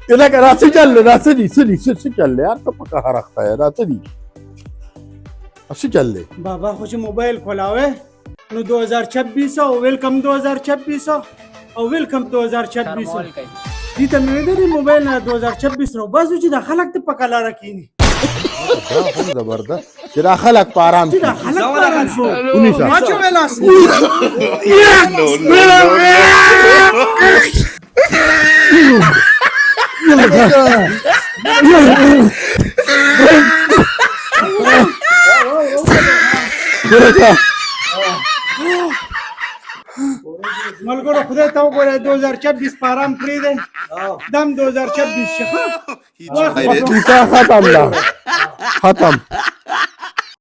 لك راسي جل راسي سلي جل यार तो पका रखता है रात दी अच्छी चल ले बाबा कुछ मोबाइल खोलावे नो 2026 और वेलकम 2026 और वेलकम 2026 دي تمرين موبايل 2026 رو بس چې دخلك تپکلا رکینی دا زبردست چې داخلك پارام چې دخلك پارام شو ونیسا ماچو ولاس ملګرو خدای ته وګوره 2026 پارام پرې ده دم 2026 شخه ختم لا ختم